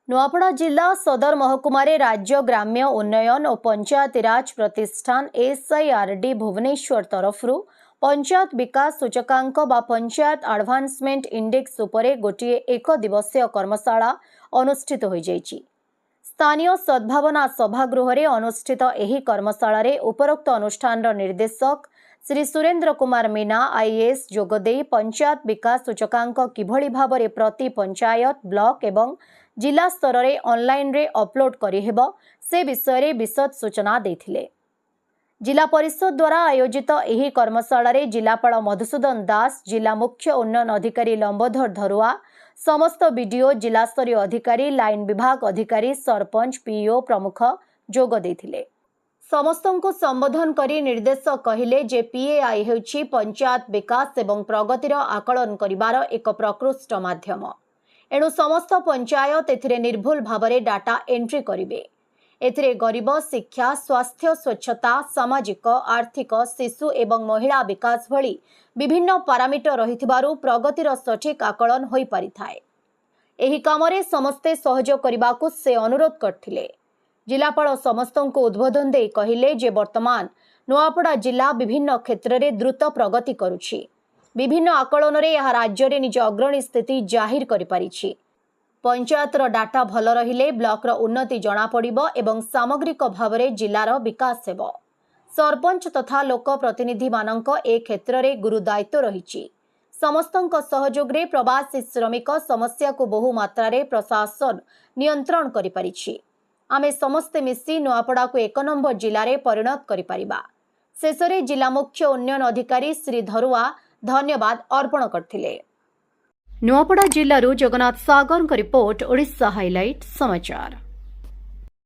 नुआपड़ा जिला सदर महकुमारे राज्य ग्राम्य उन्नयन और पंचायतीराज प्रतिष्ठान SIRD भुवनेश्वर तरफरु पंचायत विकास सूचकांक बा पंचायत एडवांसमेंट इंडेक्स उपरे गोटे एक दिवसीय कर्मशाला अनुष्ठित हो जाइछि। स्थानीय सद्भावना सभागृह रे अनुष्ठित एही कर्मशाला रे उपरोक्त अनुष्ठान निर्देशक श्री सुरेंद्र कुमार मीना IAS जोगदे पंचायत विकास सूचकांक किभली भाबरे प्रति पंचायत ब्लॉक एवं जिला स्तर रे ऑनलाइन रे अपलोड करि हेबो से विषय रे विशद सूचना देथिले। जिला परिषद द्वारा आयोजित एही कर्मशाला रे जिलापाल मधुसूदन दास, जिला मुख्य उन्नयन अधिकारी लंबोधर धरुआ, समस्त बीडीओ, जिला स्तरीय अधिकारी, लाइन विभाग अधिकारी, सरपंच, PO प्रमुख जोग देथिले। समस्तंको संबोधन करी निर्देशक कहिले जे PAI हेउछि पंचायत विकास एवं प्रगतिर आकलन करिबार एक प्रकृष्ट माध्यम। एणु समस्त पंचायत एथिरे निर्भुल भावरे डाटा एंट्री करिवे। एथिरे गरीब, शिक्षा, स्वास्थ्य, स्वच्छता, सामाजिक, आर्थिक, शिशु एवं महिला विकास भली विभिन्न पारामीटर रहिथिबारु प्रगतिर सठिक आकलन होई पारिथाय। एही कामरे समस्ते सहयोग करिबाकु से अनुरोध करथिले। जिलापाल समस्तंको उद्बोधन दे कहिले जे वर्तमान नुआपड़ा जिला विभिन्न क्षेत्र में द्रुत प्रगति करुछि। विभिन्न आकलन रे यह राज्य रे निज अग्रणी स्थिति जाहिर करि पारिछि। पंचायतर डाटा भल रहिले ब्लॉक रो उन्नति जणा पड़िबो एवं सामग्रिक भावरे जिलार विकास हेबो। सरपंच तथा लोक प्रतिनिधि मानक ए क्षेत्र रे गुरु दायित्व रहिछि। समस्तंक सहयोग रे प्रवासी श्रमिक समस्या को बहु मात्रा रे प्रशासन नियंत्रण करि पारिछि। आमे समस्ते मिसी नुआपड़ा को 1 नंबर जिले में परिणत करिपारिबा। शेषरे जिला मुख्य उन्नयन अधिकारी श्री धरुआ धन्यवाद अर्पण करथिले। नुआपड़ा जिल्लारू जगन्नाथ सागर रिपोर्ट, ओडिशा हाइलाइट समाचार।